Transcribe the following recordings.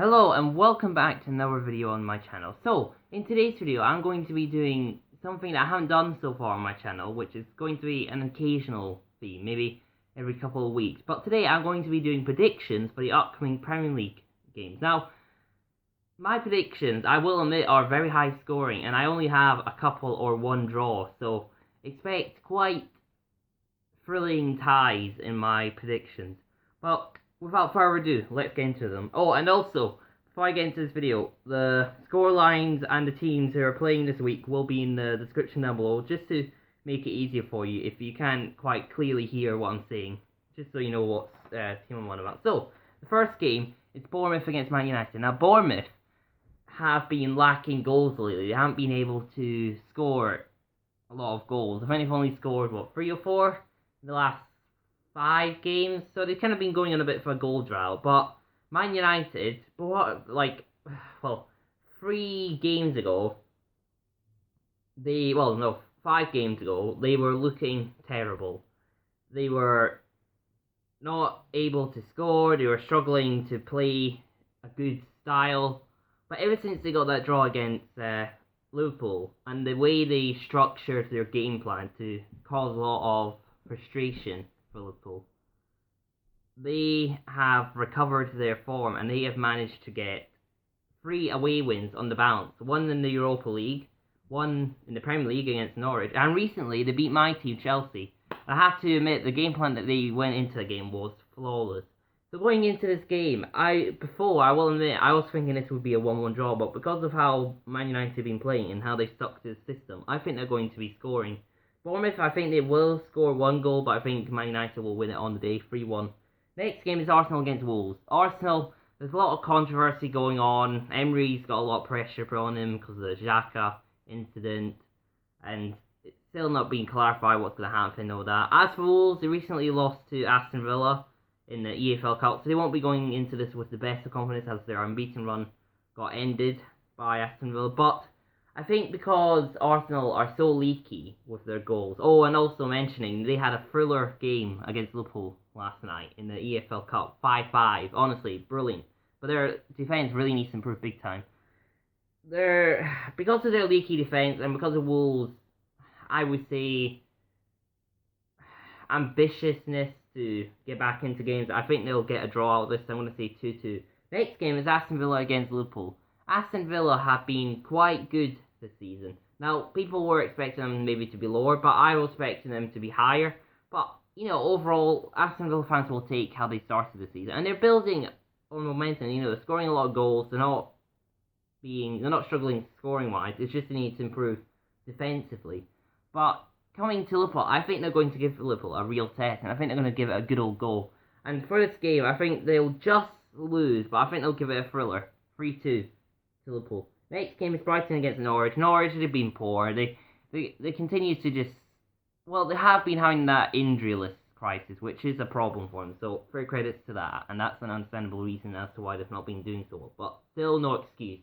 Hello and welcome back to another video on my channel. So, in today's video I'm going to be doing something that I haven't done so far on my channel, which is going to be an occasional theme, maybe every couple of weeks. But today I'm going to be doing predictions for the upcoming Premier League games. Now, my predictions, I will admit, are very high scoring, and I only have a couple or one draw, so expect quite thrilling ties in my predictions. Well, without further ado, let's get into them. Oh, and also, before I get into this video, the score lines and the teams who are playing this week will be in the description down below, just to make it easier for you if you can't quite clearly hear what I'm saying, just so you know what team I'm on about. So, the first game is Bournemouth against Man United. Now, Bournemouth have been lacking goals lately. They haven't been able to score a lot of goals. I think they've only scored, 3 or 4 in the last 5 games, so they've kind of been going on a bit of a goal drought. But Man United, 3 games ago, 5 games ago, they were looking terrible. They were not able to score, they were struggling to play a good style. But ever since they got that draw against Liverpool, and the way they structured their game plan to cause a lot of frustration for Liverpool, they have recovered their form and they have managed to get 3 away wins on the bounce. 1 in the Europa League, 1 in the Premier League against Norwich, and recently they beat my team, Chelsea. I have to admit, the game plan that they went into the game was flawless. So going into this game, I will admit, I was thinking this would be a 1-1 draw, but because of how Man United have been playing and how they stuck to the system, I think they're going to be scoring. Bournemouth, I think they will score 1 goal, but I think Man United will win it on the day, 3-1. Next game is Arsenal against Wolves. Arsenal, there's a lot of controversy going on. Emery's got a lot of pressure put on him because of the Xhaka incident, and it's still not being clarified what's going to happen and all that. As for Wolves, they recently lost to Aston Villa in the EFL Cup, so they won't be going into this with the best of confidence as their unbeaten run got ended by Aston Villa. But I think because Arsenal are so leaky with their goals. Oh, and also mentioning, they had a thriller game against Liverpool last night in the EFL Cup, 5-5. Honestly, brilliant. But their defence really needs to improve big time. Because of their leaky defence and because of Wolves, I would say, ambitiousness to get back into games, I think they'll get a draw out of this. I'm going to say 2-2. Next game is Aston Villa against Liverpool. Aston Villa have been quite good this season. Now, people were expecting them maybe to be lower, but I was expecting them to be higher. But, overall, Aston Villa fans will take how they started the season. And they're building on momentum. They're scoring a lot of goals. They're not struggling scoring-wise. It's just they need to improve defensively. But coming to Liverpool, I think they're going to give Liverpool a real test, and I think they're going to give it a good old go. And for this game, I think they'll just lose, but I think they'll give it a thriller. 3-2 to Liverpool. Next game is Brighton against Norwich. Norwich, they've been poor. They continue to just, they have been having that injury list crisis, which is a problem for them. So, fair credits to that, and that's an understandable reason as to why they've not been doing so well. But still, no excuse.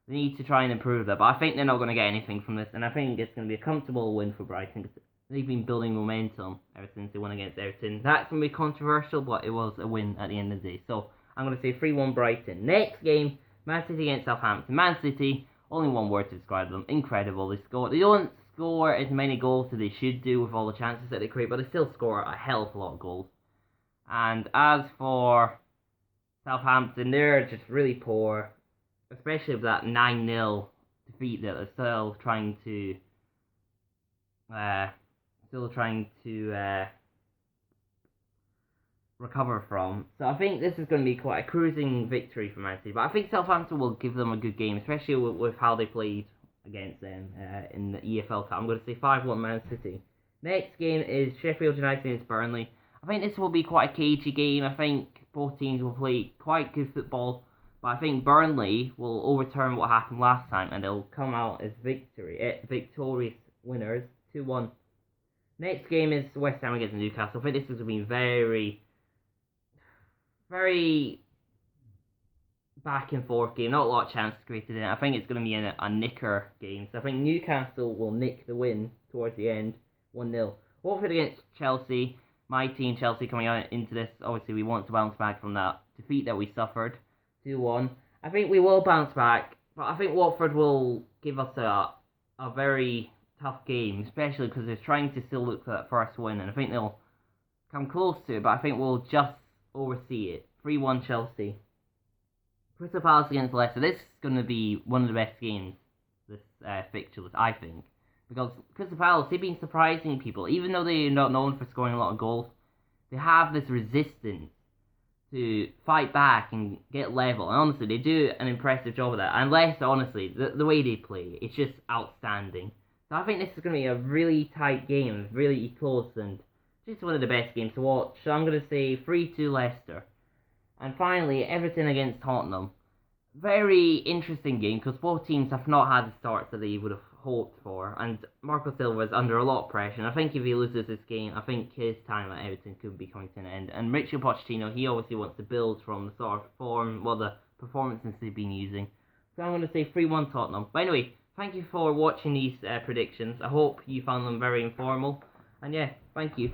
They need to try and improve that, but I think they're not going to get anything from this, and I think it's going to be a comfortable win for Brighton, because they've been building momentum ever since they won against Everton. That's going to be controversial, but it was a win at the end of the day. So, I'm going to say 3-1 Brighton. Next game, Man City against Southampton. Man City, only one word to describe them, incredible. They don't score as many goals as they should do with all the chances that they create, but they still score a hell of a lot of goals. And as for Southampton, they're just really poor, especially with that 9-0 defeat that they're still trying to recover from. So I think this is going to be quite a cruising victory for Man City, but I think Southampton will give them a good game, especially with how they played against them in the EFL Cup. I'm going to say 5-1 Man City. Next game is Sheffield United against Burnley. I think this will be quite a cagey game. I think both teams will play quite good football, but I think Burnley will overturn what happened last time and they'll come out as victorious winners, 2-1. Next game is West Ham against Newcastle. I think this is going to be very, very back and forth game. Not a lot of chances created in it. I think it's going to be a nicker game. So I think Newcastle will nick the win towards the end, 1-0. Watford against Chelsea. My team, Chelsea, coming out into this. Obviously, we want to bounce back from that defeat that we suffered 2-1. I think we will bounce back, but I think Watford will give us a very tough game, especially because they're trying to still look for that first win, and I think they'll come close to it, but I think we'll just oversee it. 3-1 Chelsea. Crystal Palace against Leicester. This is going to be one of the best games this fixture list, I think. Because Crystal Palace, they've been surprising people. Even though they're not known for scoring a lot of goals, they have this resistance to fight back and get level. And honestly, they do an impressive job of that. And Leicester, honestly, the way they play, it's just outstanding. So I think this is going to be a really tight game, really close, and just one of the best games to watch. So I'm going to say 3-2 Leicester. And finally, Everton against Tottenham. Very interesting game because both teams have not had the starts that they would have hoped for, and Marco Silva is under a lot of pressure. And I think if he loses this game, I think his time at Everton could be coming to an end. And Mauricio Pochettino, he obviously wants to build from the sort of form, the performances they've been using. So I'm going to say 3-1 Tottenham. But anyway, thank you for watching these predictions. I hope you found them very informal. And yeah, thank you.